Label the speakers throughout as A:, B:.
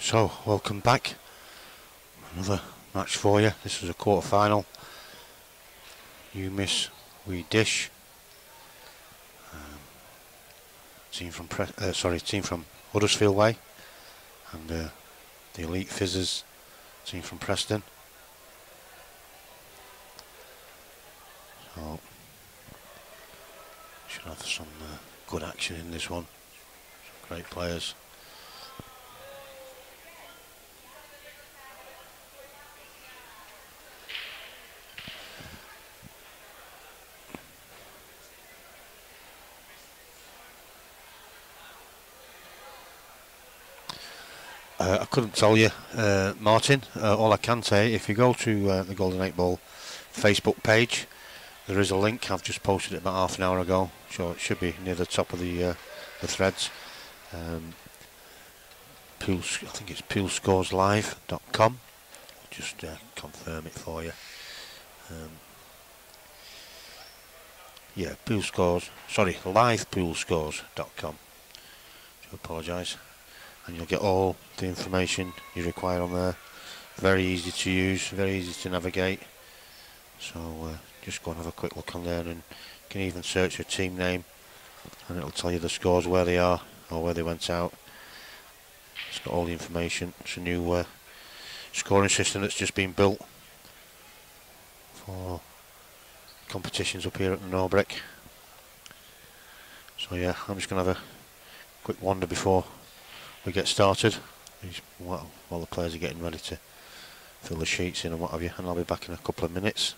A: So, welcome back. Another match for you. This was a quarter final. You miss, we dish. Team from Huddersfield Way, and the Elite Fizzers team from Preston. So, should have some good action in this one. Some great players. I couldn't tell you, Martin. All I can say, if you go to the Golden 8 Ball Facebook page, there is a link. I've just posted it about half an hour ago, so it should be near the top of the threads. I think it's poolscoreslive.com. Just confirm it for you. Yeah, livepoolscores.com. I apologise. And you'll get all the information you require on there. Very easy to use, very easy to navigate. So just go and have a quick look on there, and you can even search your team name and it'll tell you the scores, where they are or where they went out. It's got all the information. It's a new scoring system that's just been built for competitions up here at Norbreck. So yeah, I'm just going to have a quick wander before we get started while the players are getting ready to fill the sheets in and what have you, and I'll be back in a couple of minutes.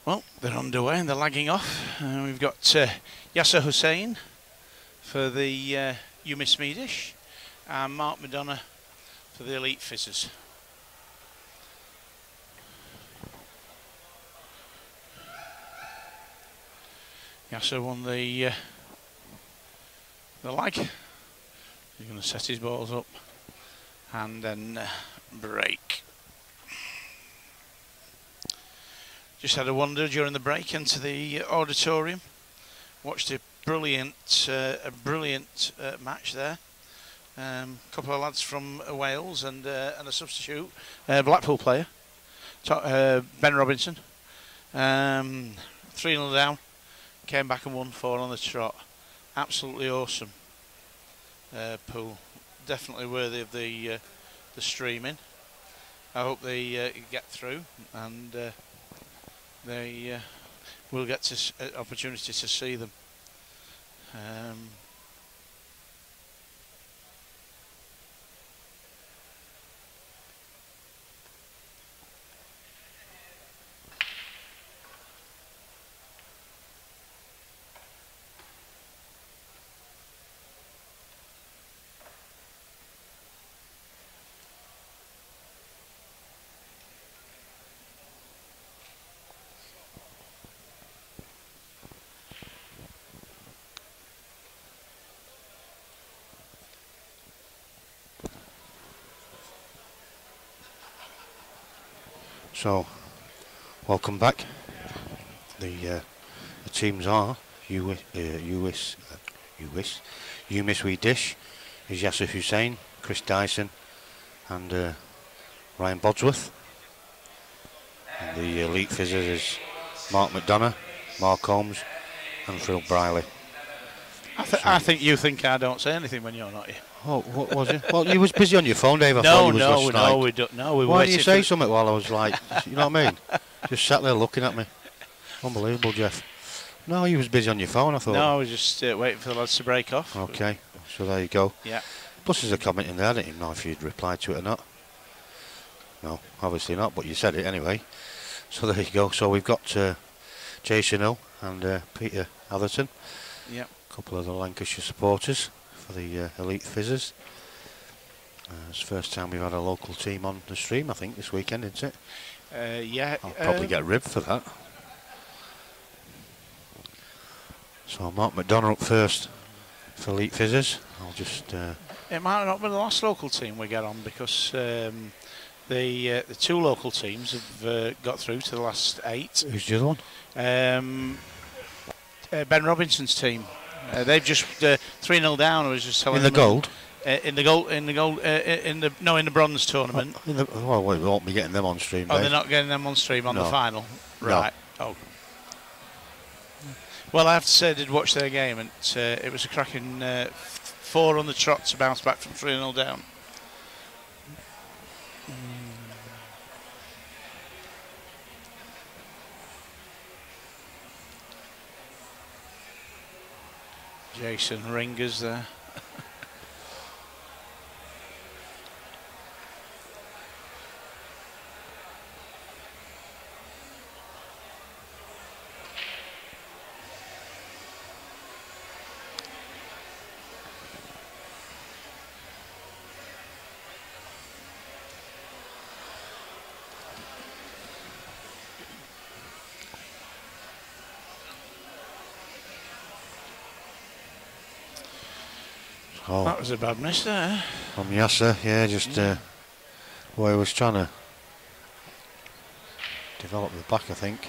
B: Well, they're underway and they're lagging off. We've got Yasser Hussain for the You Miss Me dish and Mark Madonna for the Elite Fizzers. Yasser won the lag. He's going to set his balls up. and then break. Just had a wander during the break into the auditorium. Watched a brilliant match there. Couple of lads from Wales and a substitute Blackpool player, Ben Robinson. 3-0 down, came back and won 4 on the trot. Absolutely awesome pool. Definitely worthy of the streaming. I hope they get through and they will get to opportunity to see them.
A: So, welcome back. The teams are You Miss We Dish is Yasser Hussain, Chris Dyson and Ryan Bodsworth. And the Elite Fizzers is Mark McDonough, Mark Holmes and Phil Briley.
B: I think you think I don't say anything when you're not here.
A: Oh, what was it? Well, you was busy on your phone, Dave. I thought
B: No,
A: you was
B: no,
A: just
B: no,
A: like,
B: we don't. No, we.
A: why didn't you say something while I was like, you know what I mean? Just sat there looking at me. Unbelievable, Jeff. No, you was busy on your phone, I thought.
B: No, I was just waiting for the lads to break off.
A: Okay, so there you go.
B: Yeah.
A: Plus there's a comment in there, I didn't even know if you'd replied to it or not. No, obviously not, but you said it anyway. So there you go. So we've got Jason Hill and Peter Atherton.
B: Yep.
A: A couple of the Lancashire supporters for the Elite Fizzers. It's the first time we've had a local team on the stream, I think, this weekend, isn't it?
B: Yeah.
A: I'll probably get ribbed for that. So Mark McDonough up first for Elite Fizzers. I'll just...
B: It might not be the last local team we get on because the 2 local teams have got through to the last 8.
A: Who's the other one?
B: Ben Robinson's team. They've just 3-0 down. I was just telling
A: in the
B: them
A: gold.
B: In the bronze tournament.
A: Well, we won't be getting them on stream.
B: Oh, they're not getting them on stream on the final, right?
A: No.
B: Oh. Well, I have to say, I did watch their game, and it was a cracking 4 on the trot to bounce back from 3-0 down. Jason Ringers there.
A: Oh.
B: That was a bad miss there.
A: From Yasser, yeah, just where he was trying to develop the back, I think.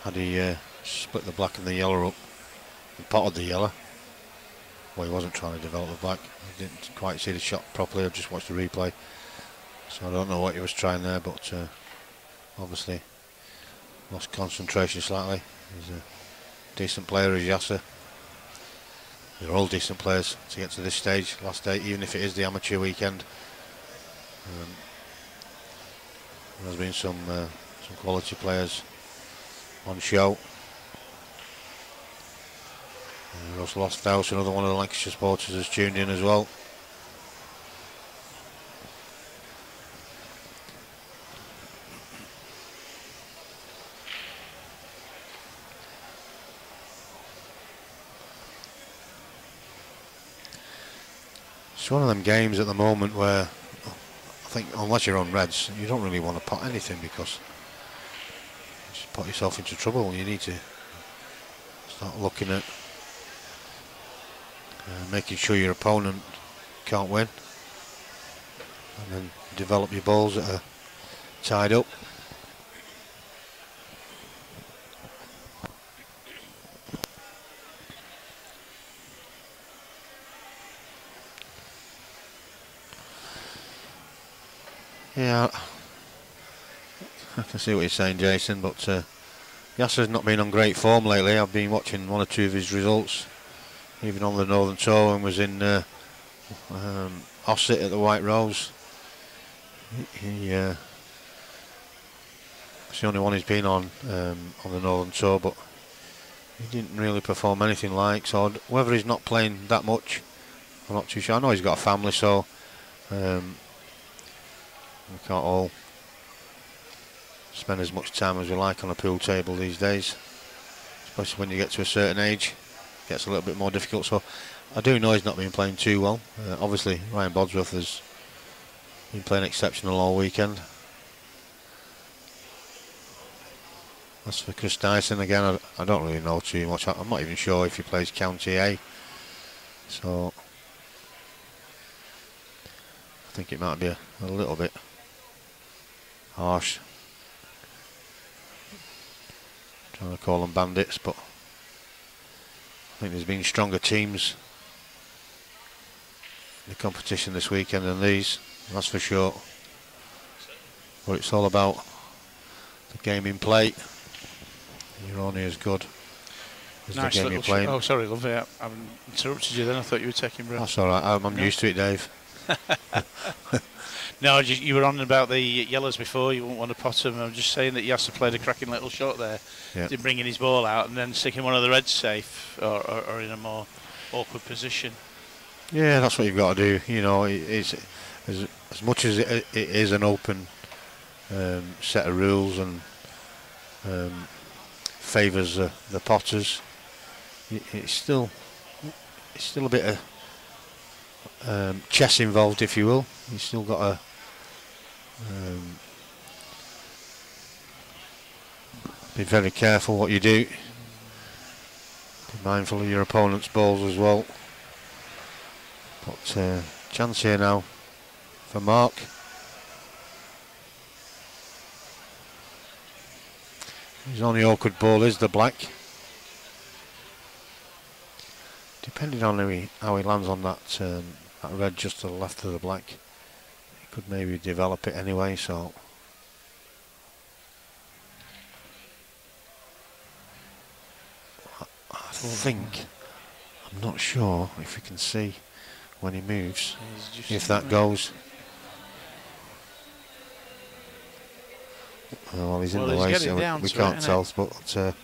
A: Had he split the black and the yellow up and potted the yellow, well, he wasn't trying to develop the black. I didn't quite see the shot properly. I just watched the replay, so I don't know what he was trying there, but obviously lost concentration slightly. He's a decent player as Yasser. They're all decent players to get to this stage, last day, even if it is the amateur weekend. There's been some quality players on show. Russell Osthouse, another one of the Lancashire supporters, has tuned in as well. It's one of them games at the moment where I think unless you're on reds, you don't really want to pot anything because you just put yourself into trouble. You need to start looking at making sure your opponent can't win, and then develop your balls that are tied up. Yeah, I can see what you're saying, Jason, but Yasser's not been on great form lately. I've been watching one or two of his results, even on the Northern Tour, and was in Ossett at the White Rose. It's the only one he's been on the Northern Tour, but he didn't really perform anything like. So whether he's not playing that much, I'm not too sure. I know he's got a family, so we can't all spend as much time as we like on a pool table these days, especially when you get to a certain age. It gets a little bit more difficult. So I do know he's not been playing too well. Obviously Ryan Bodsworth has been playing exceptional all weekend. As for Chris Dyson, again, I don't really know too much. I'm not even sure if he plays County A, so I think it might be a little bit harsh trying to call them bandits, but I think there's been stronger teams in the competition this weekend than these, that's for sure. But it's all about the game in play. You're only as good as
B: Nice
A: the game you're playing.
B: Oh, sorry, love it. I've interrupted you then. I thought you were taking breath.
A: That's all right. I'm used to it, Dave.
B: No, you were on about the yellows before. You wouldn't want to pot them. I'm just saying that Yasser played a cracking little shot there.
A: Yep.
B: Did bringing his ball out and then sticking one of the reds safe or in a more awkward position.
A: Yeah, that's what you've got to do. You know, it's as much as it is an open set of rules and favours the potters. It's still a bit of chess involved, if you will. You've still got to be very careful what you do. Be mindful of your opponent's balls as well. But chance here now for Mark. His only awkward ball is the black. Depending on how he lands on that red just to the left of the black, he could maybe develop it anyway. So I think, I'm not sure if you can see when he moves, if that goes. Well, he's in the way, so we can't tell, but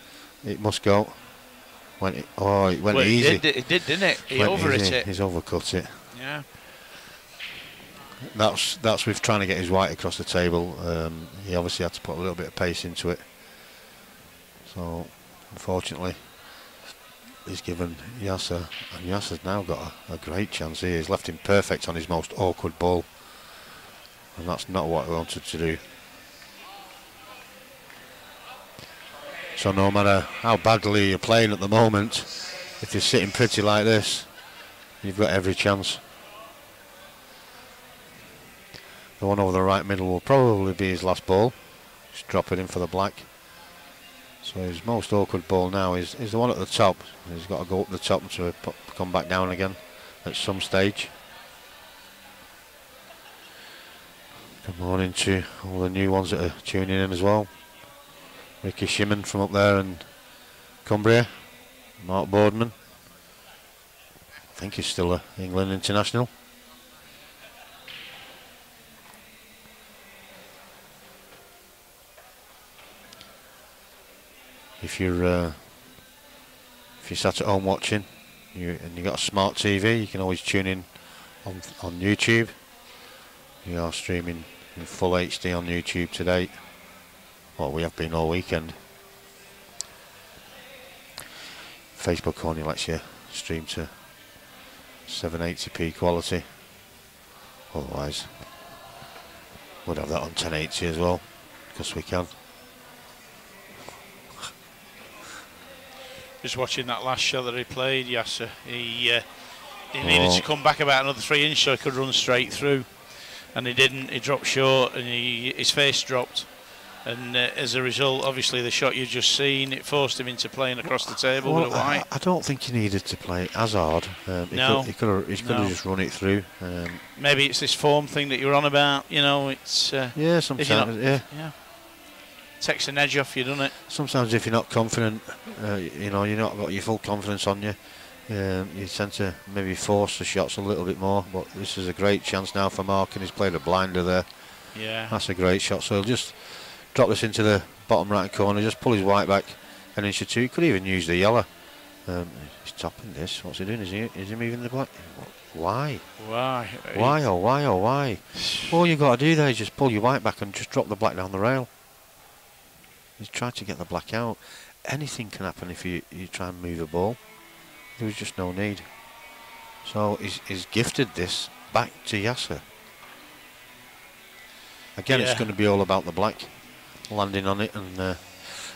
A: it must go. It went easy.
B: It did, didn't it? He overhit it.
A: He's overcut it.
B: Yeah.
A: That's with trying to get his white across the table. He obviously had to put a little bit of pace into it. So, unfortunately, he's given Yasser, and Yasser's now got a great chance here. He's left him perfect on his most awkward ball, and that's not what he wanted to do. So no matter how badly you're playing at the moment, if you're sitting pretty like this, you've got every chance. The one over the right middle will probably be his last ball. Just drop it in for the black. So his most awkward ball now is the one at the top. He's got to go up the top to come back down again at some stage. Good morning to all the new ones that are tuning in as well. Ricky Shimon from up there in Cumbria. Mark Boardman. I think he's still an England international. If you're sat at home watching and you've got a smart TV, you can always tune in on YouTube. We are streaming in full HD on YouTube today. Well, we have been all weekend. Facebook only lets you stream to 780p quality. Otherwise, we'd have that on 1080 as well, because we can.
B: Just watching that last shot that he played, Yasser, he needed to come back about another 3 inches so he could run straight through, and he didn't. He dropped short, and his face dropped, and as a result, obviously the shot you've just seen, it forced him into playing across the table with a white.
A: I don't think he needed to play as hard.
B: No,
A: he could have just run it through.
B: Maybe it's this form thing that you're on about. You know, it's
A: yeah, sometimes yeah.
B: Takes an edge off you, doesn't it?
A: Sometimes if you're not confident, you know, you're not got your full confidence on you. You tend to maybe force the shots a little bit more, but this is a great chance now for Mark, and he's played a blinder there.
B: Yeah,
A: that's a great shot. So he'll just drop this into the bottom right corner, just pull his white back an inch or two. He could even use the yellow. He's topping this. What's he doing? Is he moving the black? Why?
B: Why?
A: Why? All you got to do there is just pull your white back and just drop the black down the rail. He's trying to get the black out. Anything can happen if you try and move a ball. There was just no need. So he's gifted this back to Yasser. Again, it's going to be all about the black, landing on it. And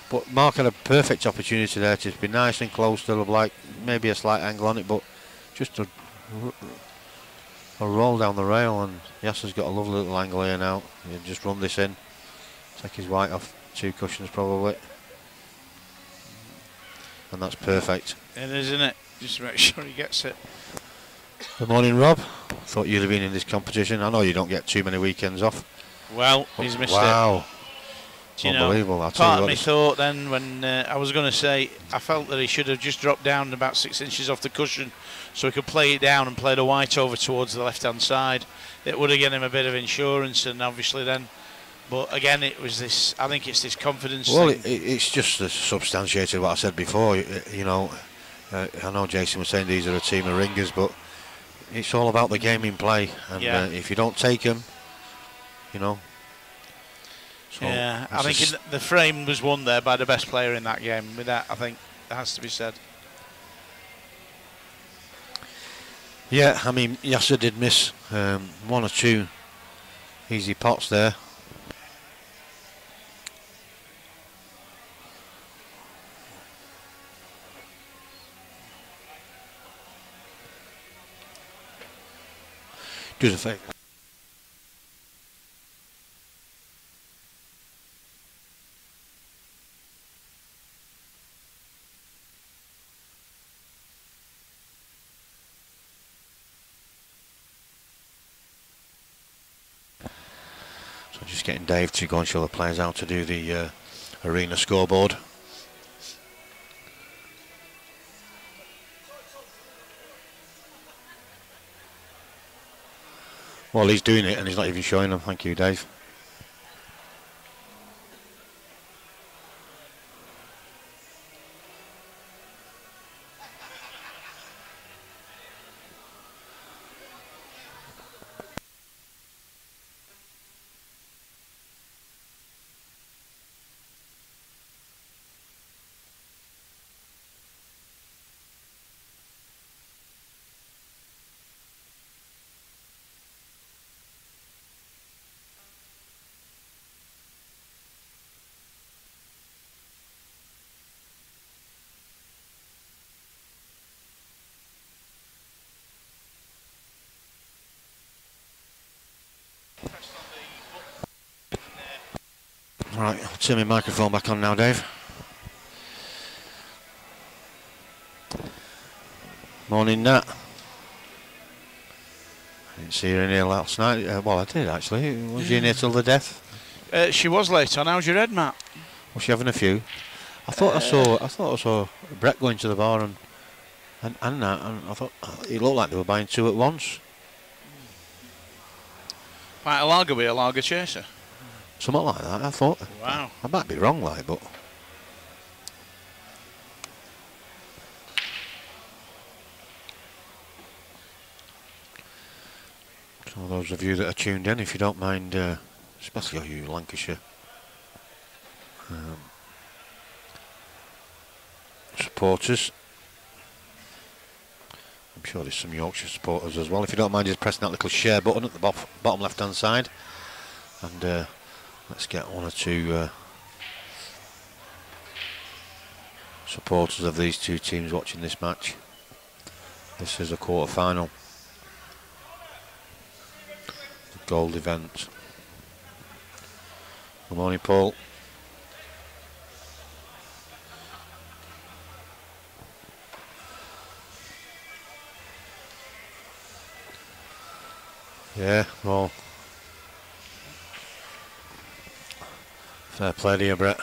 A: but Mark had a perfect opportunity there to be nice and close to the black, maybe a slight angle on it, but just a roll down the rail, and Yasser's got a lovely little angle here now. He'll just run this in, take his white off 2 cushions probably, and that's perfect.
B: It is, isn't it? Just make sure he gets it.
A: Good morning, Rob. Thought you'd have been in this competition. I know you don't get too many weekends off.
B: Well, he's missed it.
A: Wow.
B: Unbelievable.
A: Know,
B: part of me thought then, when I was going to say, I felt that he should have just dropped down about 6 inches off the cushion so he could play it down and play the white over towards the left-hand side. It would have given him a bit of insurance, and obviously then, but again, it was this, I think it's this confidence thing.
A: It's just substantiated what I said before. You know, I know Jason was saying these are a team of ringers, but it's all about the game in play, and if you don't take them, you know. So
B: yeah, I think the frame was won there by the best player in that game. With that, I think that has to be said.
A: Yeah, I mean, Yasser did miss 1 or 2 easy pots there. Do us a favour. So just getting Dave to go and show the players how to do the arena scoreboard. Well, he's doing it and he's not even showing them. Thank you, Dave. Right, I'll turn my microphone back on now, Dave. Morning, Nat. I didn't see her in here last night. Well, I did actually. Was she in here till the death?
B: She was late on. How's your head, Matt?
A: Was she having a few? I thought I saw Brett going to the bar and Nat, and I thought it looked like they were buying 2 at once.
B: Might a lager be a lager chaser?
A: Something like that, I thought.
B: Wow.
A: I might be wrong, like, but... So those of you that are tuned in, if you don't mind, especially you Lancashire supporters, I'm sure there's some Yorkshire supporters as well. If you don't mind just pressing that little share button at the bottom left hand side, and let's get 1 or 2 supporters of these two teams watching this match. This is a quarter-final. The gold event. Good morning, Paul. Yeah, well, fair play to you, Brett.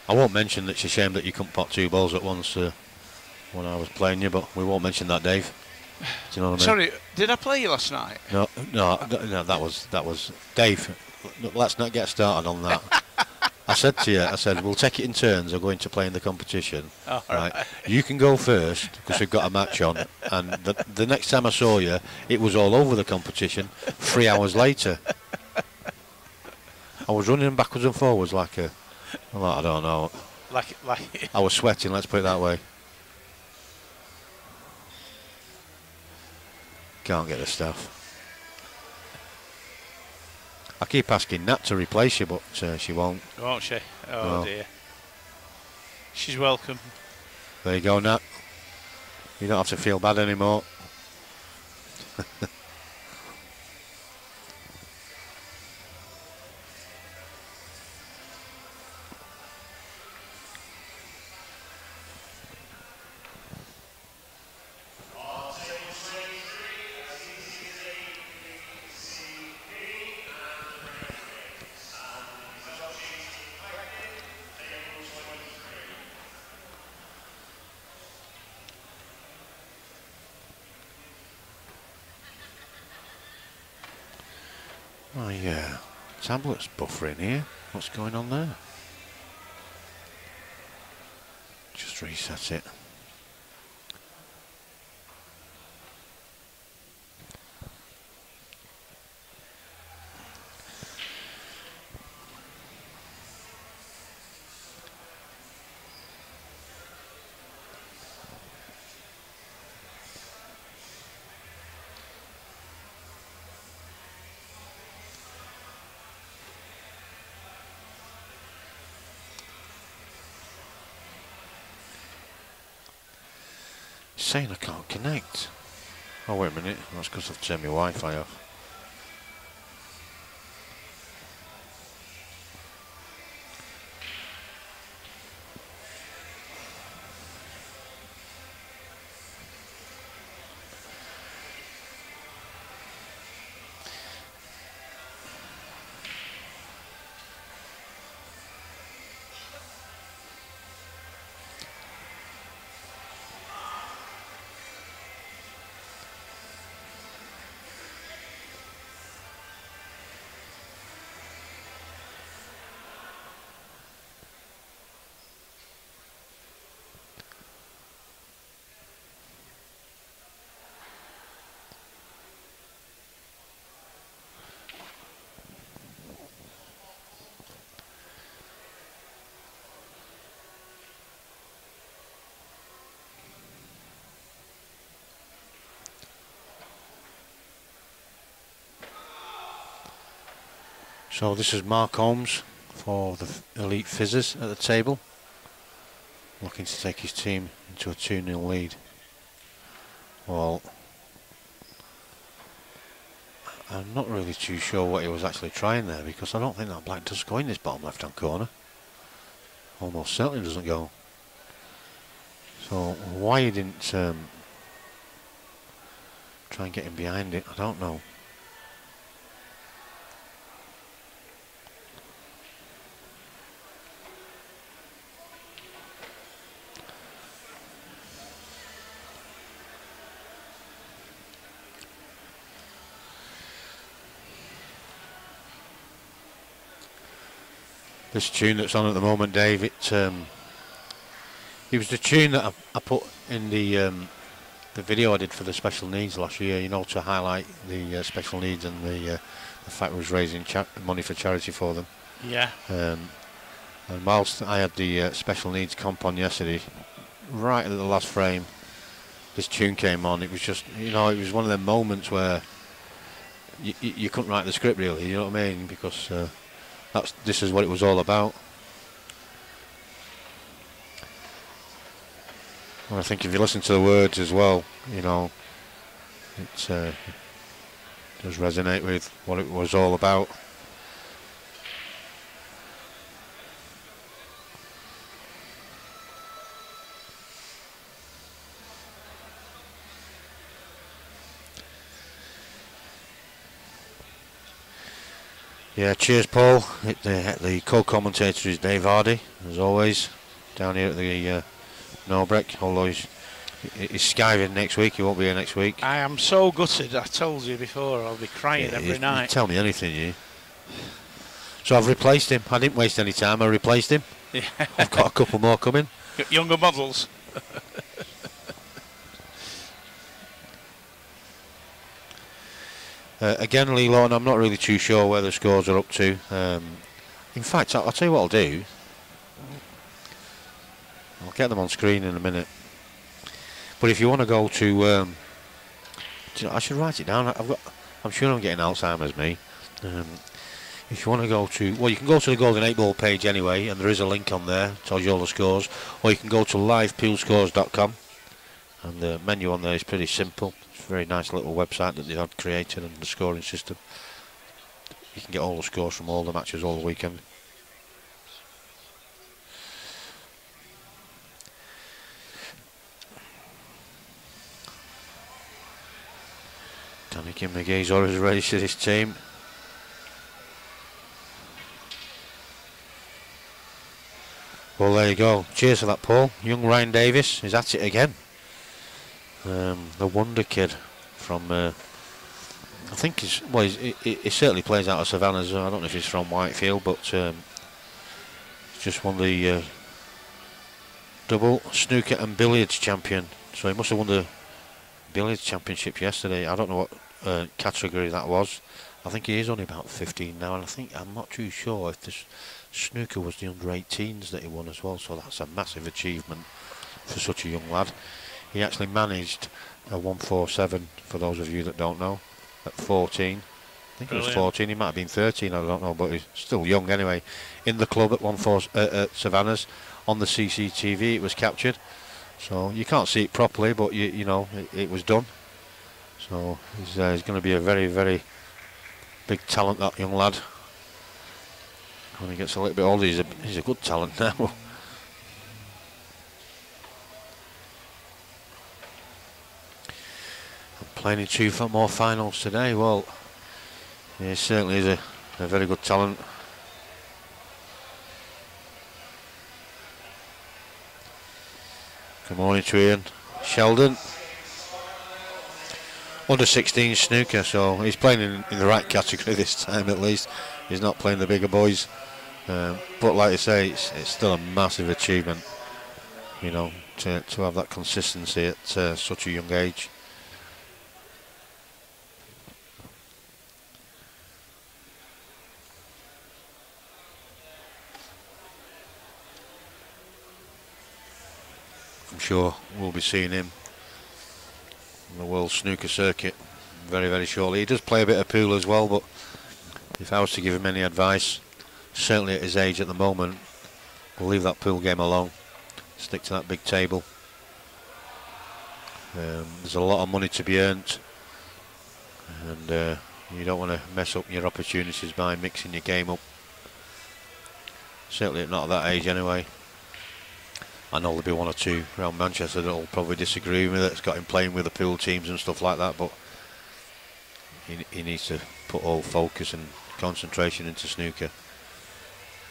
A: I won't mention that it's a shame that you couldn't pot two balls at once when I was playing you, but we won't mention that, Dave. Do you know what I mean?
B: Sorry, did I play you last night?
A: No, that was Dave. Let's not get started on that. I said to you, we'll take it in turns. Or going to play in the competition.
B: Oh,
A: right. You can go first because we've got a match on. And the next time I saw you, it was all over the competition. 3 hours later, I was running backwards and forwards like I don't know.
B: Like.
A: I was sweating. Let's put it that way. Can't get the stuff. I keep asking Nat to replace you, but she won't.
B: Won't she? Oh, no. Dear. She's welcome.
A: There you go, Nat. You don't have to feel bad anymore. Oh yeah, tablet's buffering here. What's going on there? Just reset it. Saying I can't connect. Oh wait a minute, that's because I've turned my Wi-Fi off. So this is Mark Holmes for the Elite Fizzers at the table, looking to take his team into a 2-0 lead. Well, I'm not really too sure what he was actually trying there, because I don't think that black does go in this bottom left hand corner. Almost certainly doesn't go. So why he didn't try and get him behind it, I don't know. This tune that's on at the moment, Dave, it was the tune that I put in the video I did for the special needs last year, you know, to highlight the special needs and the fact we was raising money for charity for them.
B: Yeah.
A: And whilst I had the special needs comp on yesterday, right at the last frame, this tune came on. It was just, you know, it was one of them moments where you couldn't write the script really, you know what I mean, because this is what it was all about. Well, I think if you listen to the words as well, you know, it does resonate with what it was all about. Yeah, cheers, Paul. The co-commentator is Dave Hardy, as always, down here at the Norbreck. Although he's skiving next week, he won't be here next week.
B: I am so gutted. I told you before, I'll be crying every night.
A: You tell me anything, you. So I've replaced him. I didn't waste any time. I replaced him.
B: Yeah.
A: I've got a couple more coming.
B: Got younger models.
A: Again, Lee Lawton, I'm not really too sure where the scores are up to. In fact, I'll tell you what I'll do. I'll get them on screen in a minute. But if you want to go to, I should write it down. I'm sure I'm getting Alzheimer's, me. If you want to go to, well, you can go to the Golden 8 Ball page anyway, and there is a link on there, tells you all the scores. Or you can go to livepoolscores.com, and the menu on there is pretty simple. It's a very nice little website that they had created, and the scoring system. You can get all the scores from all the matches all the weekend. Danica McGee's always ready to this team. Well, there you go. Cheers for that, Paul. Young Ryan Davis is at it again. The wonder kid from, I think he certainly plays out of Savannah's. I don't know if he's from Whitefield, but just won the double snooker and billiards champion. So he must have won the billiards championship yesterday. I don't know what category that was. I think he is only about 15 now, and I'm not too sure if this snooker was the under 18s that he won as well. So that's a massive achievement for such a young lad. He actually managed a 147, for those of you that don't know, at 14. I think he was 14, he might have been 13, I don't know, but he's still young anyway. In the club at Savannah's, on the CCTV it was captured. So you can't see it properly, but you know, it was done. So he's going to be a very, very big talent, that young lad. When he gets a little bit older, he's a good talent now. Playing in 2 more finals today. Well, he certainly is a very good talent. Good morning to Ian Sheldon. Under 16 snooker, so he's playing in the right category this time at least. He's not playing the bigger boys. But like I say, it's still a massive achievement, you know, to have that consistency at such a young age. I'm sure we'll be seeing him on the World Snooker Circuit very, very shortly. He does play a bit of pool as well, but if I was to give him any advice, certainly at his age at the moment, we'll leave that pool game alone. Stick to that big table. There's a lot of money to be earned, and you don't want to mess up your opportunities by mixing your game up. Certainly not at that age anyway. I know there'll be 1 or 2 around Manchester that'll probably disagree with me, that's got him playing with the pool teams and stuff like that, but he needs to put all focus and concentration into snooker,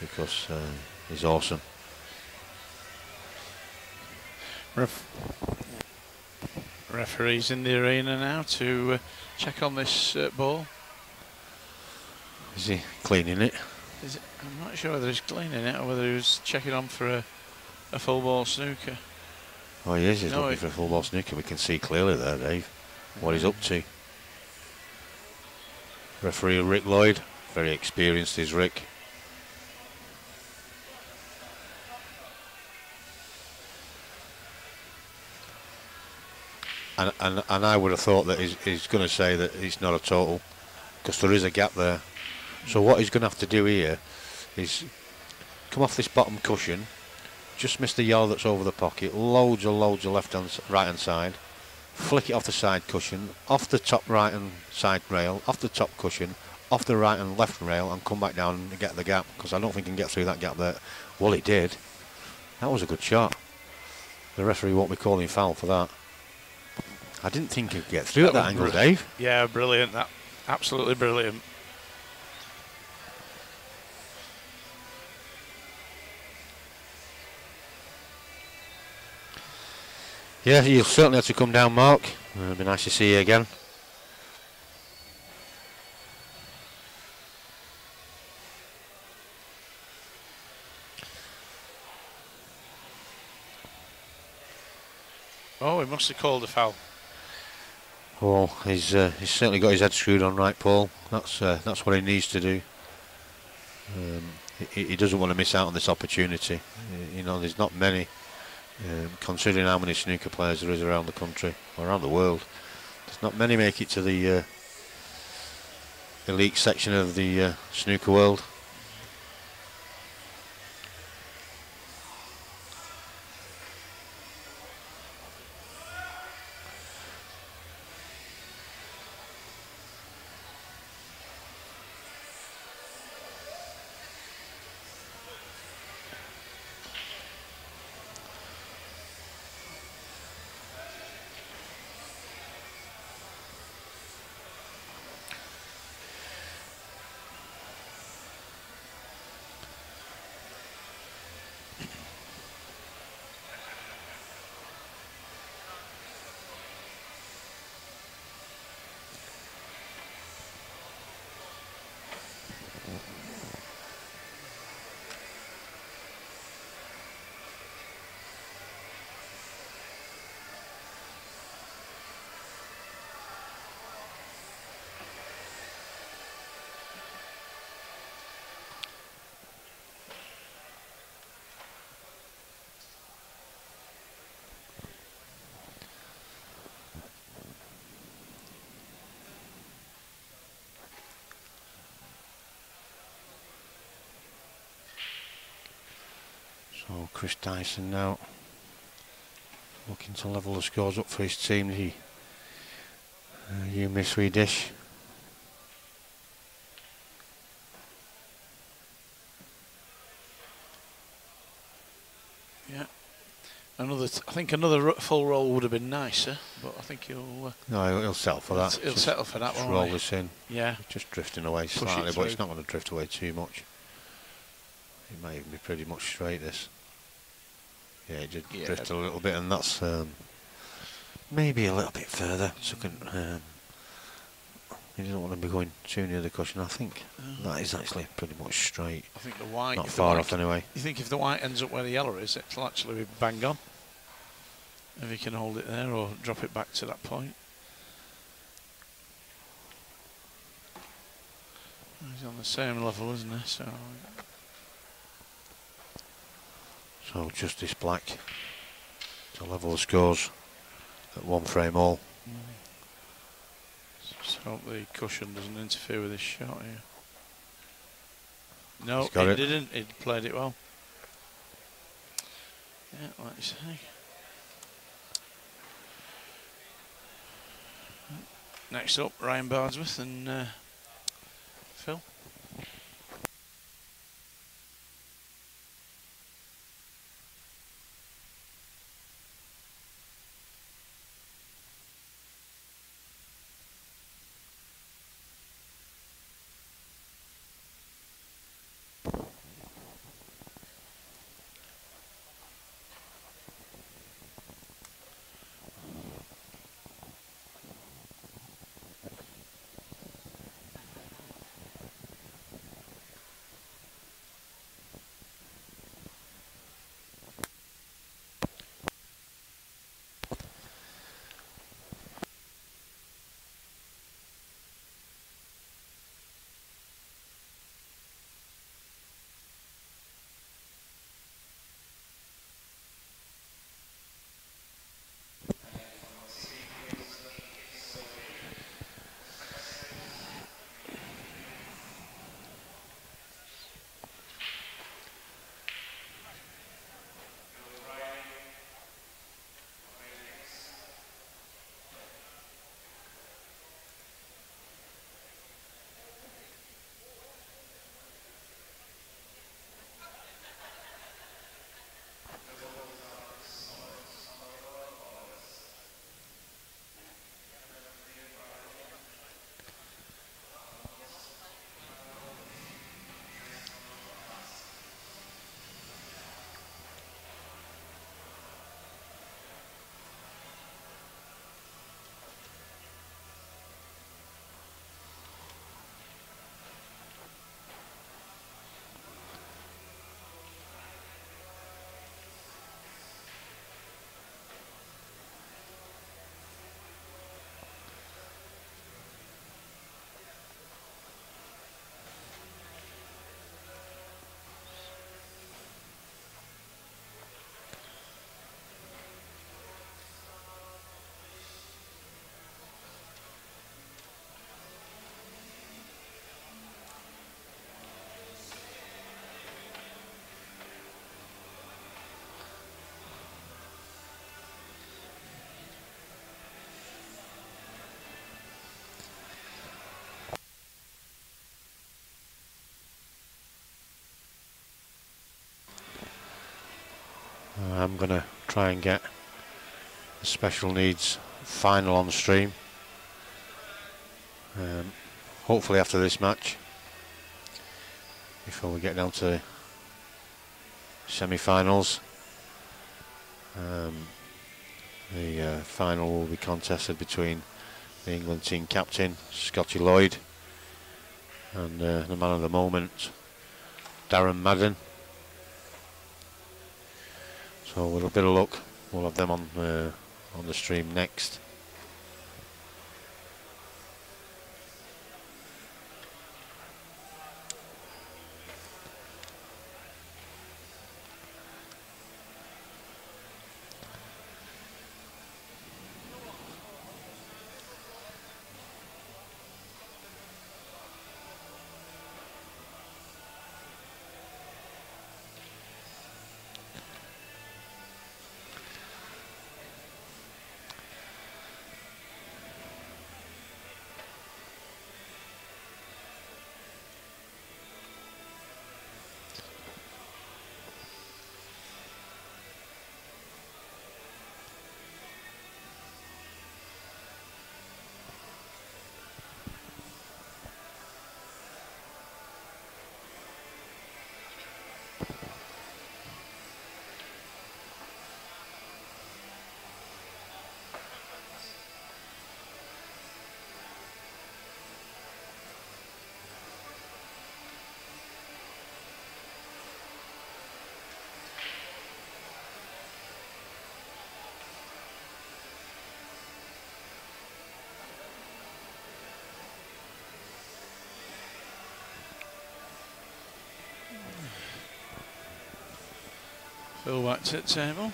A: because he's awesome.
B: Referee's in the arena now to check on this ball.
A: Is he cleaning it?
B: I'm not sure whether he's cleaning it or whether he was checking on for a full ball snooker.
A: Oh, he is. He's looking for a full ball snooker. We can see clearly there, Dave, what he's up to. Referee Rick Lloyd, very experienced is Rick. And I would have thought that he's going to say that it's not a total, because there is a gap there. So what he's going to have to do here is come off this bottom cushion just missed the yellow that's over the pocket. Loads of right hand side. Flick it off the side cushion, off the top right hand side rail, off the top cushion, off the right and left rail, and come back down and get the gap, because I don't think he can get through that gap there. Well, he did. That was a good shot. The referee won't be calling foul for that. I didn't think he'd get through at that angle, Dave.
B: Yeah, brilliant. That absolutely brilliant.
A: Yeah, you'll certainly have to come down, Mark. It'd be nice to see you again.
B: Oh, he must have called a foul.
A: Well, he's certainly got his head screwed on right, Paul. That's what he needs to do. He doesn't want to miss out on this opportunity. You know, there's not many, considering how many snooker players there is around the country, or around the world. There's not many make it to the elite section of the snooker world. So Chris Dyson now looking to level the scores up for his team, the Umeå Swedish.
B: Yeah. I think another full roll would have been nicer, but I think he'll...
A: No, he'll settle for that.
B: He'll settle for that
A: just
B: one.
A: Roll this in.
B: Yeah.
A: Just drifting away slightly, but it's not going to drift away too much. It might even be pretty much straight, this. Yeah, it just drifted a little bit, and that's maybe a little bit further. So he doesn't want to be going too near the cushion. I think that is actually pretty much straight.
B: I think the white...
A: Not far off anyway.
B: You think if the white ends up where the yellow is, it'll actually be bang on? If he can hold it there or drop it back to that point. He's on the same level, isn't he?
A: So Justice Black to level the scores at one frame all.
B: Just hope the cushion doesn't interfere with his shot here. No, it didn't. He played it well. Yeah, let's see. Next up, Ryan Bardsworth and Phil.
A: I'm going to try and get the special needs final on stream. Hopefully after this match, before we get down to the semi-finals. The final will be contested between the England team captain, Scotty Lloyd, and the man of the moment, Darren Madden. So with a bit of luck, we'll have them on the stream next.
B: Phil back to the table.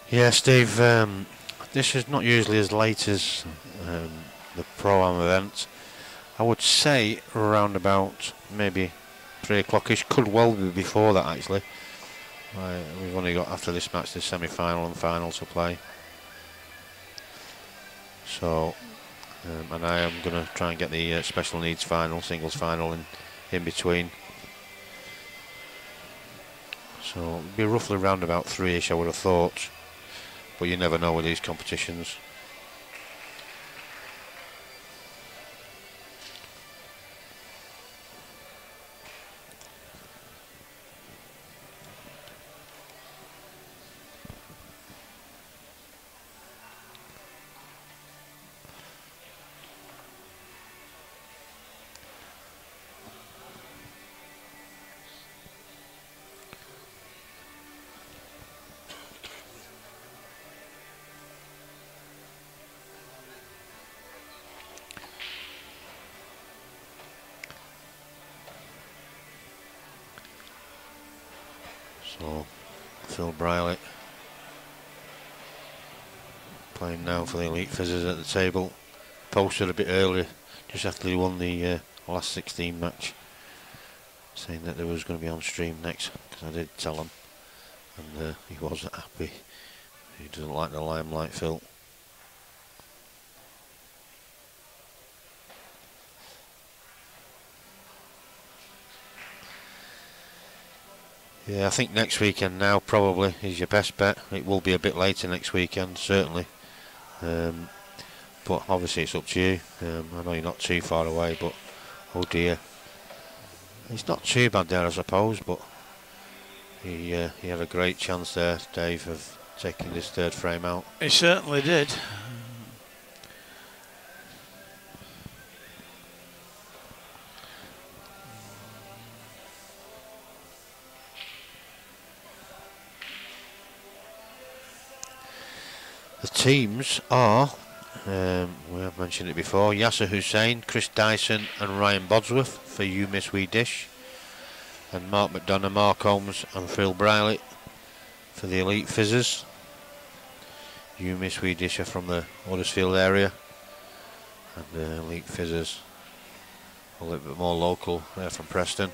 A: Yeah, Steve, this is not usually as late as the Pro-Am event. I would say around about maybe 3 o'clock-ish, could well be before that actually. We've only got, after this match, the semi-final and final to play. So, and I am going to try and get the special needs final, singles final in between. So it'll be roughly around about 3-ish I would have thought. But you never know with these competitions. So, Phil Briley playing now for the Elite Fizzers at the table. Posted a bit earlier, just after he won the last 16 match, saying that there was going to be on stream next, because I did tell him, and he wasn't happy. He doesn't like the limelight, Phil. Yeah, I think next weekend now probably is your best bet. It will be a bit later next weekend, certainly. But obviously it's up to you. I know you're not too far away, but oh dear. It's not too bad there, I suppose, but he had a great chance there, Dave, of taking this third frame out.
B: He certainly did.
A: The teams are, we have mentioned it before, Yasser Hussain, Chris Dyson and Ryan Bodsworth for You Miss We Dish, and Mark McDonough, Mark Holmes and Phil Briley for the Elite Fizzers. You Miss We Dish are from the Huddersfield area, and the Elite Fizzers a little bit more local, they're from Preston.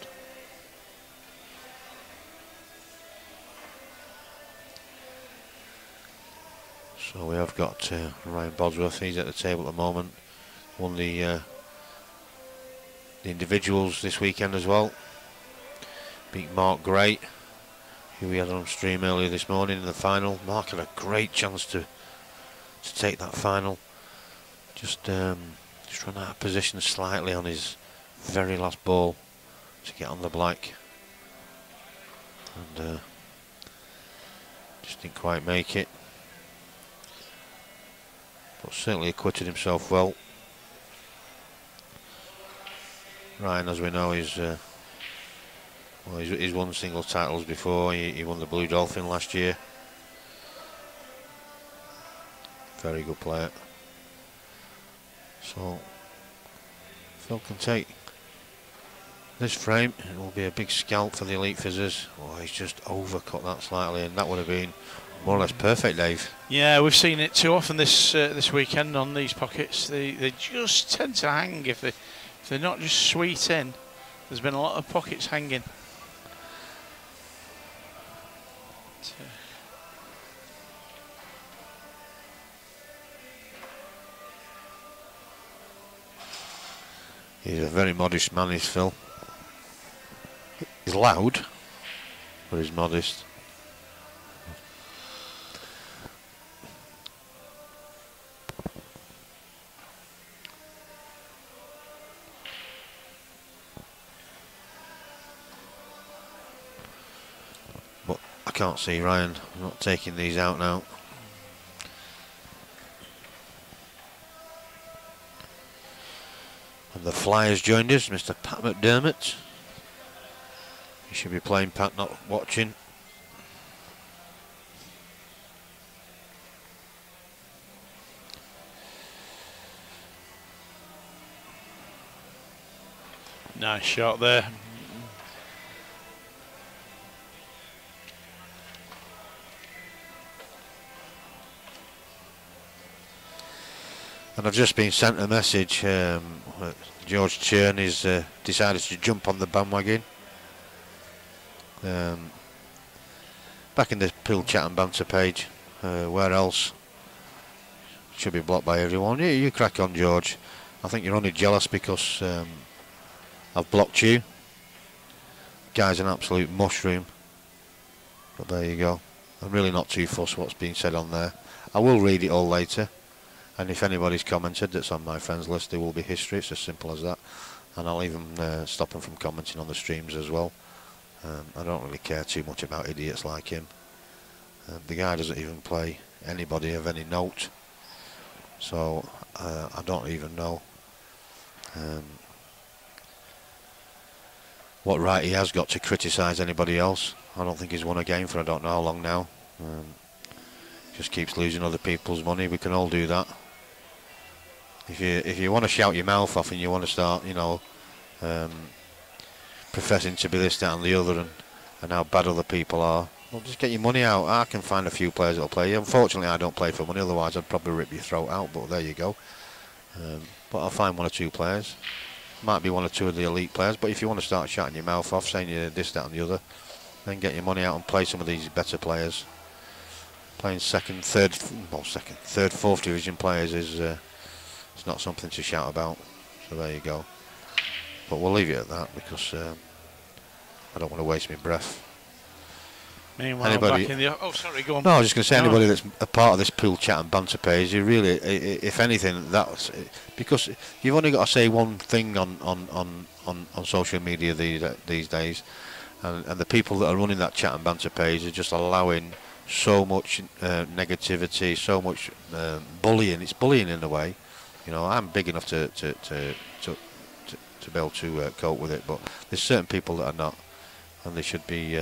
A: So we have got Ryan Bodsworth, he's at the table at the moment, won the the individuals this weekend as well. Beat Mark Gray, who we had on stream earlier this morning in the final. Mark had a great chance to take that final. Just run out of position slightly on his very last ball to get on the black, and just didn't quite make it. But certainly acquitted himself well. Ryan, as we know, is well, he's won singles titles before. He won the Blue Dolphin last year. Very good player. So Phil can take this frame. It will be a big scalp for the Elite Fizzers. Oh, he's just overcut that slightly, and that would have been more or less perfect, Dave.
B: Yeah, we've seen it too often this weekend on these pockets. They just tend to hang if they're not just sweet in. There's been a lot of pockets hanging.
A: He's a very modest man, is Phil. He's loud, but he's modest. But I can't see Ryan. I'm not taking these out now. And the Flyers joined us, Mr. Pat McDermott. He should be playing, Pat, not watching.
B: Nice shot there.
A: And I've just been sent a message. George Churn is decided to jump on the bandwagon. Back in the Pool Chat and Banter page. Where else? Should be blocked by everyone. Yeah, you crack on, George. I think you're only jealous because I've blocked you. Guy's an absolute mushroom. But there you go. I'm really not too fussed what's being said on there. I will read it all later. And if anybody's commented that's on my friends list, there will be history. It's as simple as that. And I'll even stop them from commenting on the streams as well. I don't really care too much about idiots like him. The guy doesn't even play anybody of any note. So I don't even know what right he has got to criticise anybody else. I don't think he's won a game for I don't know how long now. Just keeps losing other people's money. We can all do that. If you want to shout your mouth off and you want to start, you know, professing to be this, that and the other and how bad other people are, well, just get your money out. I can find a few players that'll play. Unfortunately, I don't play for money, otherwise I'd probably rip your throat out, but there you go. But I'll find one or two players. Might be one or two of the elite players, but if you want to start shouting your mouth off, saying you're this, that and the other, then get your money out and play some of these better players. Playing second, third, fourth division players is it's not something to shout about. So there you go. But we'll leave it at that because I don't want to waste my breath.
B: Meanwhile,
A: anybody,
B: back in the... Oh, sorry, go on.
A: No, I was just going to say, anybody that's a part of this Pool Chat and Banter page, you really, if anything, that's... Because you've only got to say one thing on social media these days, and the people that are running that Chat and Banter page are just allowing so much negativity, so much bullying. It's bullying in a way. You know, I'm big enough to be able to cope with it, but there's certain people that are not, and they should be...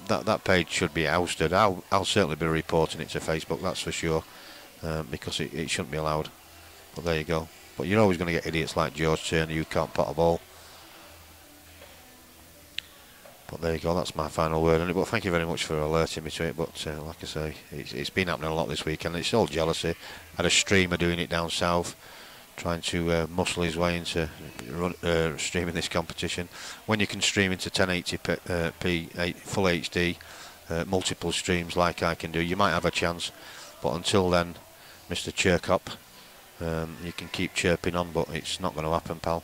A: That page should be ousted. I'll certainly be reporting it to Facebook, that's for sure, because it shouldn't be allowed. But there you go. But you're always going to get idiots like George Turner who can't pot a ball. But there you go, that's my final word on it. But thank you very much for alerting me to it. But like I say, it's been happening a lot this weekend. It's all jealousy. I had a streamer doing it down south, trying to muscle his way into streaming this competition. When you can stream into 1080p full HD, multiple streams like I can do, you might have a chance. But until then, Mr. Chirkup, you can keep chirping on, but it's not going to happen, pal.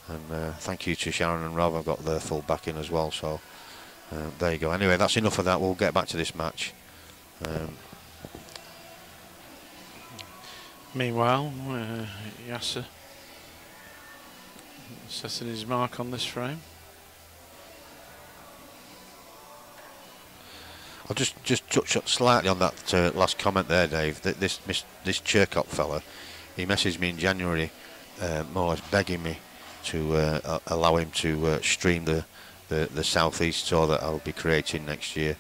A: And thank you to Sharon and Rob. I've got their full backing as well. So there you go. Anyway, that's enough of that. We'll get back to this match.
B: Meanwhile, Yasser setting his mark on this frame.
A: I'll just touch up slightly on that last comment there, Dave. That this Chirkop fella, he messaged me in January, more or less begging me to allow him to stream the Southeast tour that I'll be creating next year.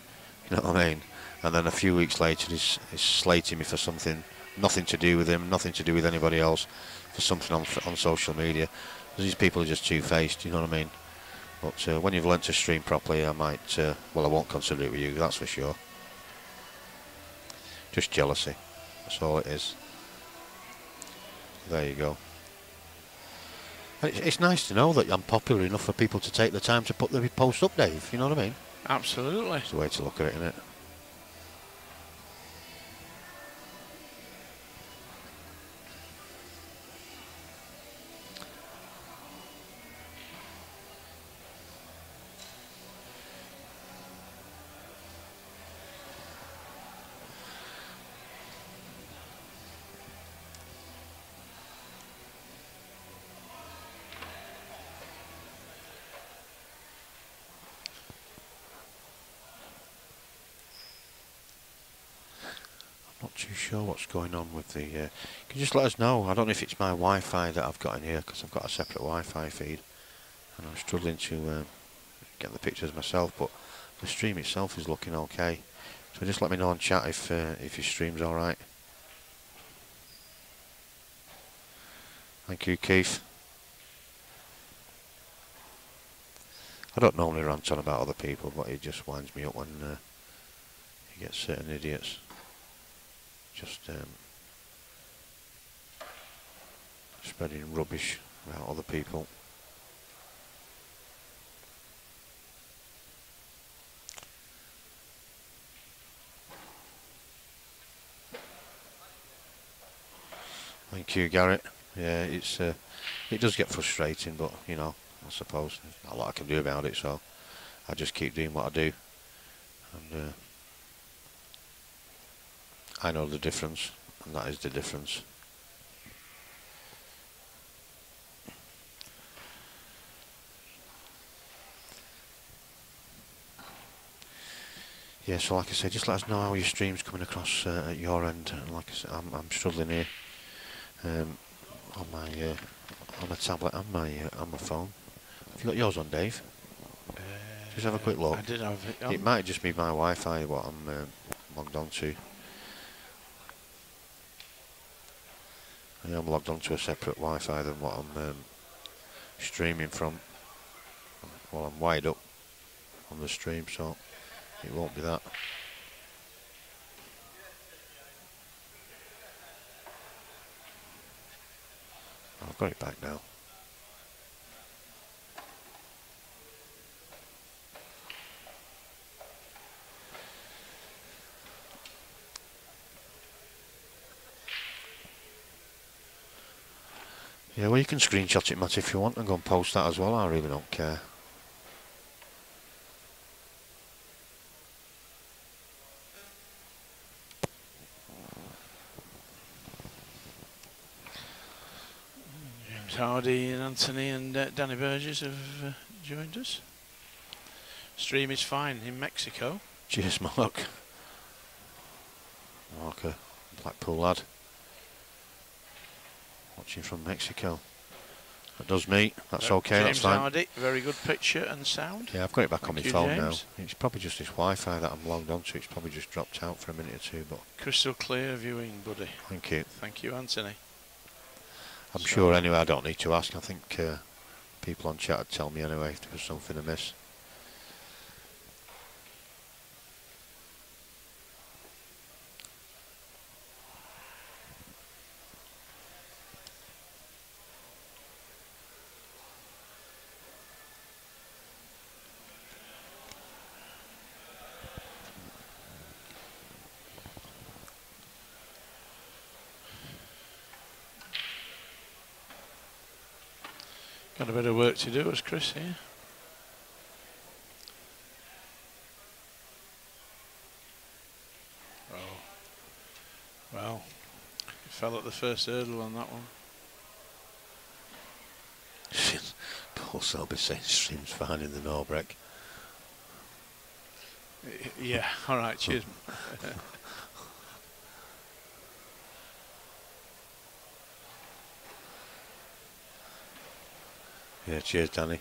A: You know what I mean? And then a few weeks later, he's slating me for something, nothing to do with him, nothing to do with anybody else, for something on social media. These people are just two-faced. You know what I mean? But when you've learnt to stream properly, I might, well, I won't consider it with you, that's for sure. Just jealousy, that's all it is. There you go. And it's nice to know that I'm popular enough for people to take the time to put the post up, Dave, you know what I mean?
B: Absolutely.
A: It's the way to look at it, isn't it? Not too sure what's going on with the... can you just let us know? I don't know if it's my Wi-Fi that I've got in here, because I've got a separate Wi-Fi feed, and I'm struggling to get the pictures myself, but the stream itself is looking okay. So just let me know on chat if your stream's alright. Thank you, Keith. I don't normally rant on about other people, but it just winds me up when you get certain idiots just spreading rubbish about other people. Thank you, Garrett. Yeah, it's it does get frustrating, but you know, I suppose there's not a lot I can do about it, so I just keep doing what I do, and I know the difference, and that is the difference. Yeah, so like I said, just let us know how your stream's coming across at your end. And like I said, I'm struggling here on my tablet and my phone. Have you got yours on, Dave? Just have a quick look.
B: I did have it on.
A: It might just be my Wi-Fi what I'm logged on to. I am logged on to a separate Wi-Fi than what I'm streaming from. Well, I'm wired up on the stream, so it won't be that. I've got it back now. Yeah, well, you can screenshot it, Matt, if you want, and go and post that as well. I really don't care.
B: James Hardy and Anthony and Danny Burgess have joined us. Stream is fine in Mexico.
A: Cheers, Mark. Mark, a Blackpool lad. Watching from Mexico. That does me. That's okay,
B: James
A: that's fine.
B: Hardy, very good picture and sound.
A: Yeah, I've got it back on my
B: Thank you,
A: phone
B: James.
A: now. It's probably just this Wi-Fi that I'm logged onto. It's probably just dropped out for a minute or two, but...
B: Crystal clear viewing, buddy.
A: Thank you.
B: Thank you, Anthony.
A: I'm sure anyway, I don't need to ask. I think people on chat would tell me anyway if there was something amiss.
B: Got a bit of work to do, as Chris here. Oh, well, he fell at the first hurdle on that one.
A: Paul Selby saying seems fine in the Norbreck.
B: Yeah, all right, cheers.
A: Yeah, cheers, Danny.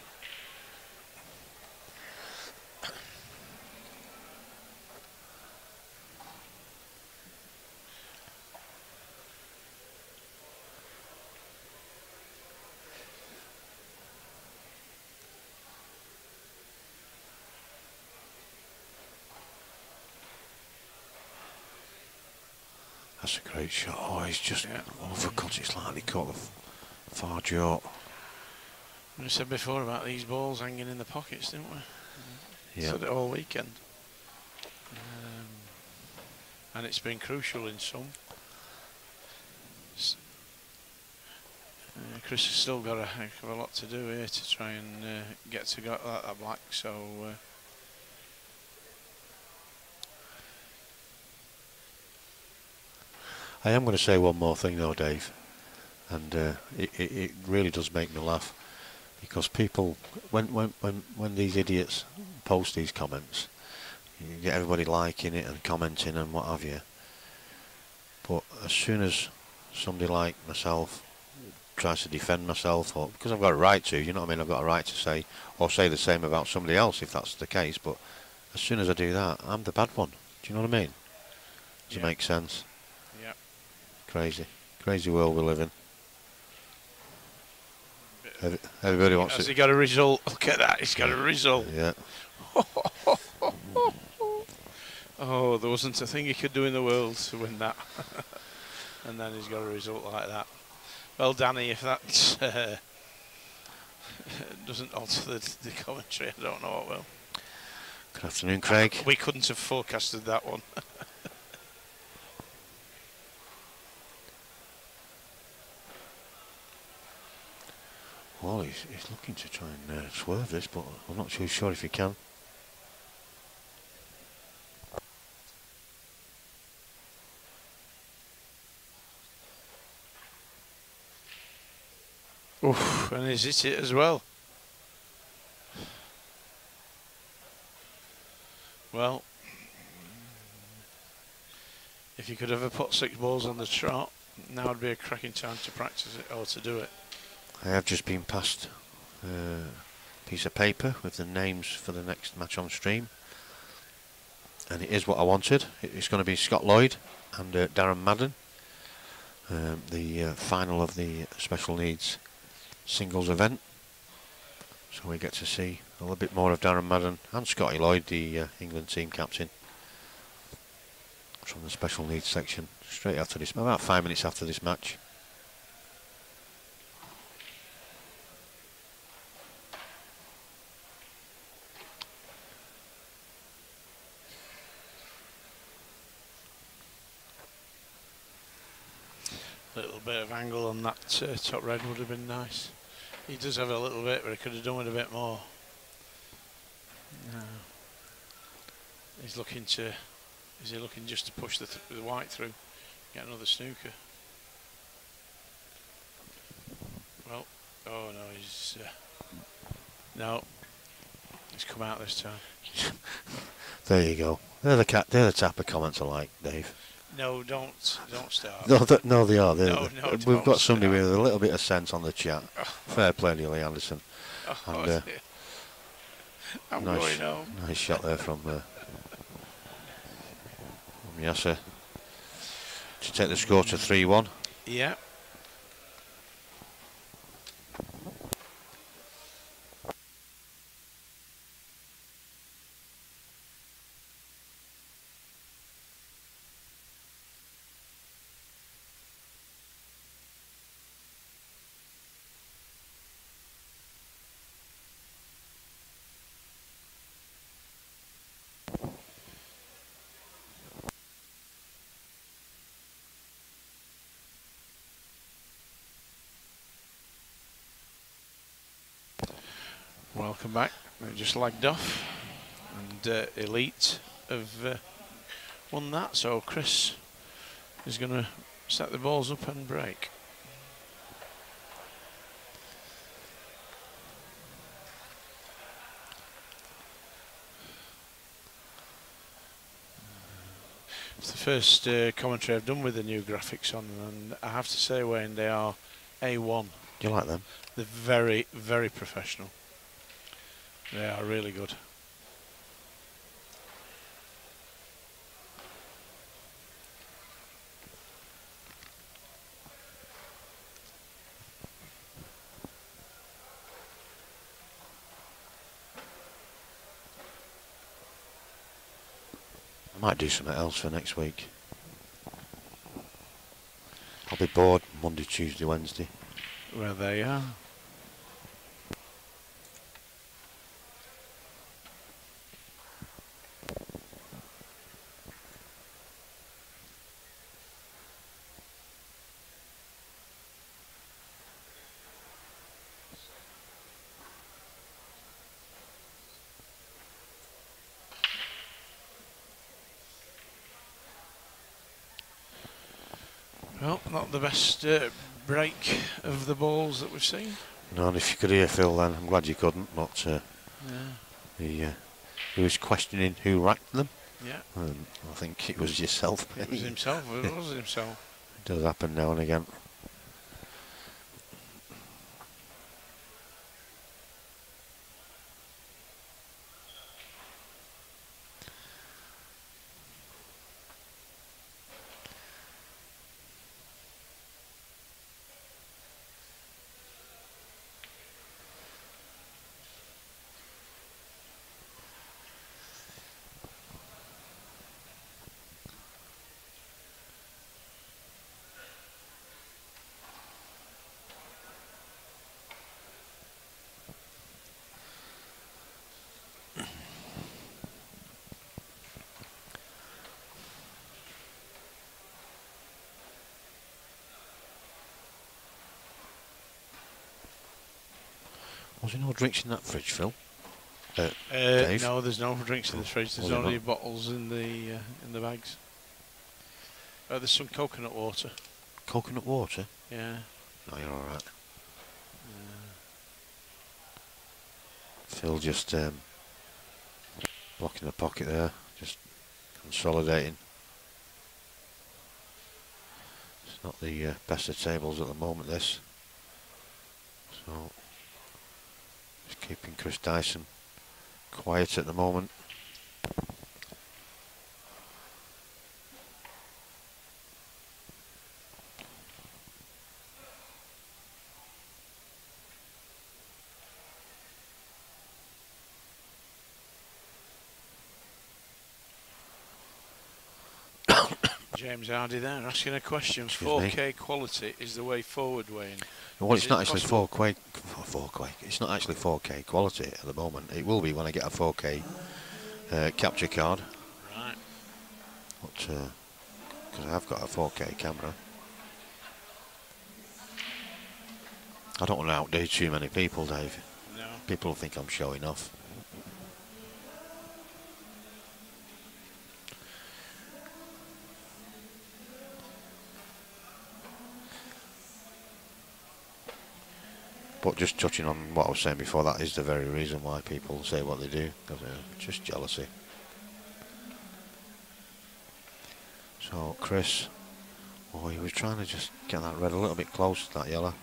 A: That's a great shot. Oh, he's just overcut it slightly, caught the far jaw.
B: We said before about these balls hanging in the pockets, didn't we?
A: Yeah.
B: Said it all weekend. And it's been crucial in some. Chris has still got a heck of a lot to do here to try and get to that black, so
A: I am going to say one more thing though, Dave, and it really does make me laugh, because people, when these idiots post these comments, you get everybody liking it and commenting and what have you, but as soon as somebody like myself tries to defend myself, or because I've got a right to, you know what I mean, I've got a right to say, or say the same about somebody else if that's the case, but as soon as I do that, I'm the bad one. Do you know what I mean? Does it make sense?
B: Yeah.
A: Crazy world we live in. Everybody wants it.
B: Has he got a result? Look at that, he's got a result.
A: Yeah.
B: Oh, there wasn't a thing he could do in the world to win that. And then he's got a result like that. Well, Danny, if that doesn't alter the commentary, I don't know what will.
A: Good afternoon, Craig.
B: We couldn't have forecasted that one.
A: Well, he's looking to try and swerve this, but I'm not too sure if he can.
B: Oof, and he's hit it as well. Well, if you could ever put 6 balls on the trot, now would be a cracking time to practice it or to do it.
A: I have just been passed a piece of paper with the names for the next match on stream, and it is what I wanted. It's going to be Scott Lloyd and Darren Madden, the final of the special needs singles event. So we get to see a little bit more of Darren Madden and Scotty Lloyd, the England team captain, from the special needs section straight after this, about 5 minutes after this match.
B: Little bit of angle on that top red would have been nice. He does have a little bit, but he could have done with a bit more. No. He's looking to. Is he looking just to push the white through, get another snooker? Well, oh no, he's no. He's come out this time.
A: There you go. They're the type of comments I like, Dave.
B: No, don't start.
A: No, they are. We've got somebody with a little bit of sense on the chat. Fair play to Lee Anderson. And,
B: I'm going home.
A: Nice shot there from Yasser to take the score to 3-1.
B: Yeah. welcome back. They just lagged off, and Elite have won that. So Chris is going to set the balls up and break. It's the first commentary I've done with the new graphics on, and I have to say, Wayne, they are A1.
A: Do you like them?
B: They're very, very professional. They are really good.
A: I might do something else for next week. I'll be bored Monday, Tuesday, Wednesday.
B: Well, there you are. Well, not the best break of the balls that we've seen.
A: No, and if you could hear Phil then, I'm glad you couldn't, but
B: Yeah.
A: he was questioning who racked them.
B: Yeah.
A: I think it was yourself.
B: It was himself. It was himself.
A: It does happen now and again. Was there no drinks in that fridge, Phil? Dave?
B: No, there's no drinks in the fridge. There's
A: Was it
B: only
A: not?
B: bottles in the bags. There's some coconut water.
A: Coconut water?
B: Yeah.
A: No, you're alright. Phil just blocking the pocket there, just consolidating. It's not the best of tables at the moment, this. So, just keeping Chris Dyson quiet at the moment.
B: James Hardy there asking a question.
A: Excuse me.
B: 4K quality is the way forward, Wayne.
A: Well,
B: Is
A: it's
B: it
A: not actually
B: possible?
A: 4K. It's not actually 4K quality at the moment. It will be when I get a 4K capture card.
B: Right.
A: But because I've got a 4K camera, I don't want to outdo too many people, Dave.
B: No.
A: People will think I'm showing off. But just touching on what I was saying before, that is the very reason why people say what they do, because just jealousy. So Chris, oh, he was trying to just get that red a little bit close to that yellow.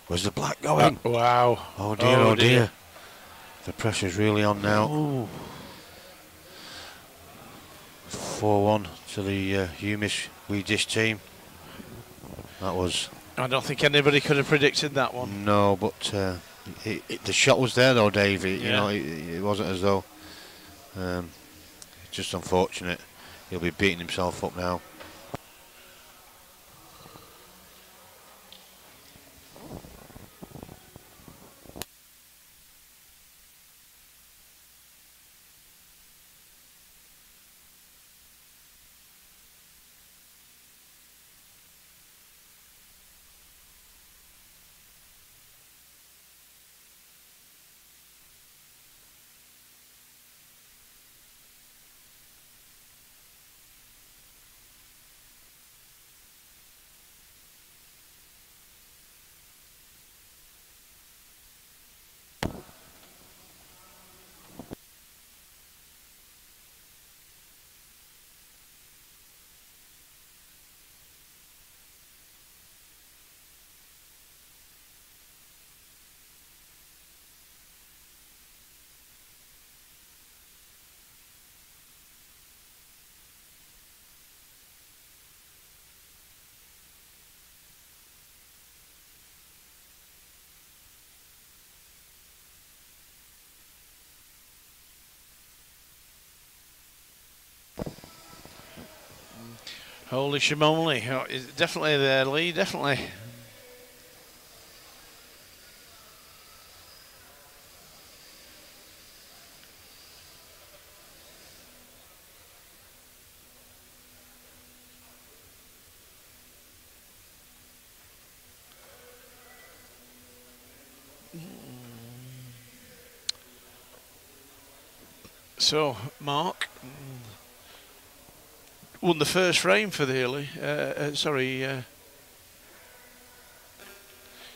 A: Where's the black going?
B: Wow.
A: Oh dear, oh dear. The pressure's really on now.
B: Ooh.
A: 4-1 to the Humish Wee Dish team. That was...
B: I don't think anybody could have predicted that one.
A: No, but the shot was there though, Dave. You
B: Yeah.
A: know, it wasn't as though... just unfortunate. He'll be beating himself up now.
B: Holy shimoly. Oh, definitely there, Lee, definitely. So, Mark won the first frame for the Hilly.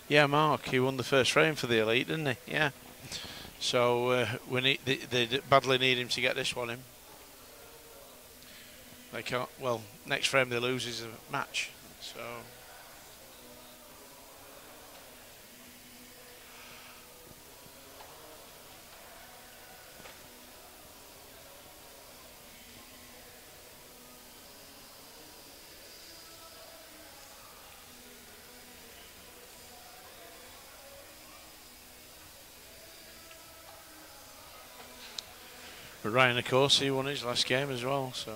B: Yeah, Mark, he won the first frame for the Elite, didn't he? Yeah. So they badly need him to get this one in. They can't. Well, next frame they lose is a match. So. But Ryan, of course, he won his last game as well. So.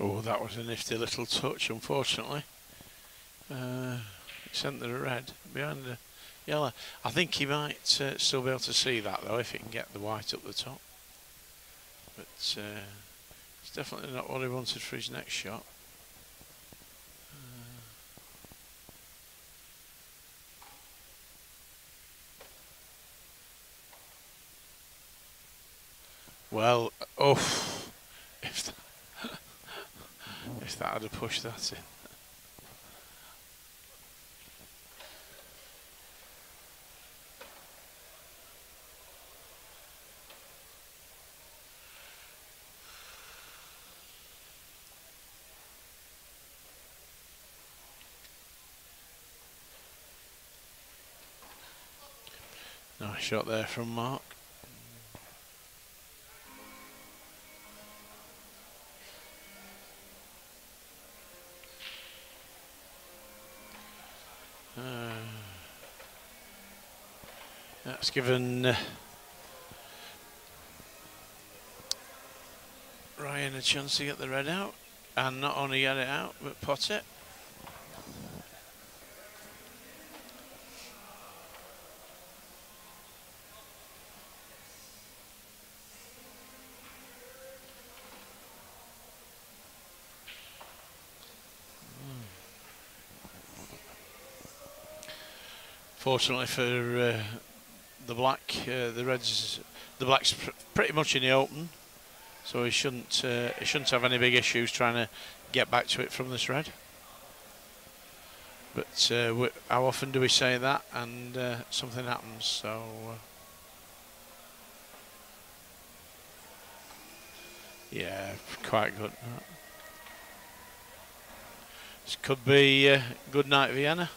B: Oh, that was a nifty little touch, unfortunately. Sent the red behind the yellow. I think he might still be able to see that, though, if he can get the white up the top. But it's definitely not what he wanted for his next shot. Well, if that had pushed that in. Nice shot there from Mark. That's given Ryan a chance to get the red out, and not only get it out, but pot it. Fortunately for the black, the black's pretty much in the open, so he shouldn't have any big issues trying to get back to it from this red. But how often do we say that and something happens? So yeah, quite good. This could be good night, Vienna.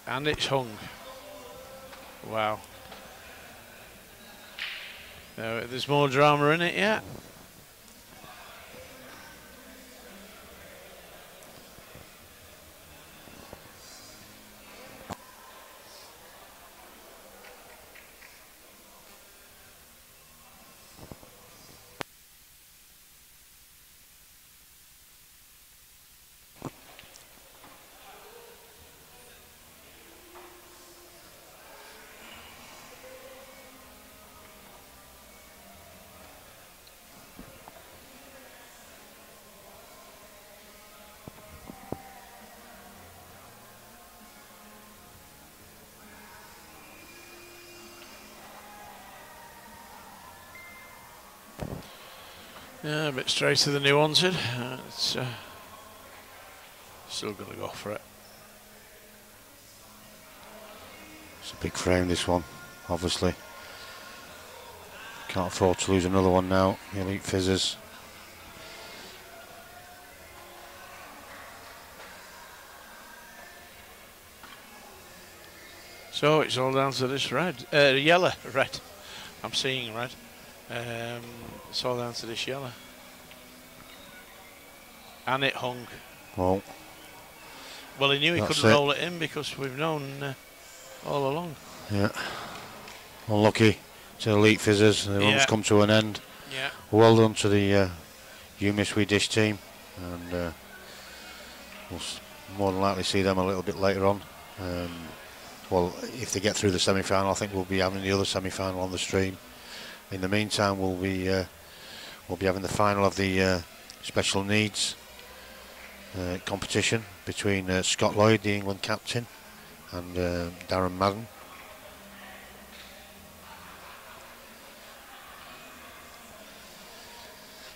B: And it's hung. Wow. There's more drama in it yet. Yeah, a bit straighter than he wanted. It's still going to go for it.
A: It's a big frame, this one, obviously. Can't afford to lose another one now, the Elite Fizzers.
B: So it's all down to this yellow red. I'm seeing red. It's all down to this yellow. And it hung.
A: Well,
B: he knew he couldn't roll it in because we've known all along.
A: Yeah. Unlucky to Elite Fizzers. The run's come to an end.
B: Yeah.
A: Well done to the Swedish team. And we'll more than likely see them a little bit later on. Well, if they get through the semi-final, I think we'll be having the other semi-final on the stream. In the meantime, we'll be having the final of the special needs competition between Scott Lloyd, the England captain, and Darren Madden.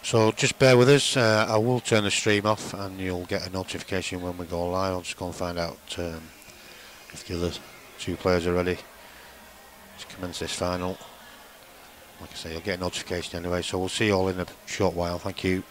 A: So just bear with us. I will turn the stream off, and you'll get a notification when we go live. I'll just go and find out if the other two players are ready to commence this final. Like I say, you'll get a notification anyway, so we'll see you all in a short while. Thank you.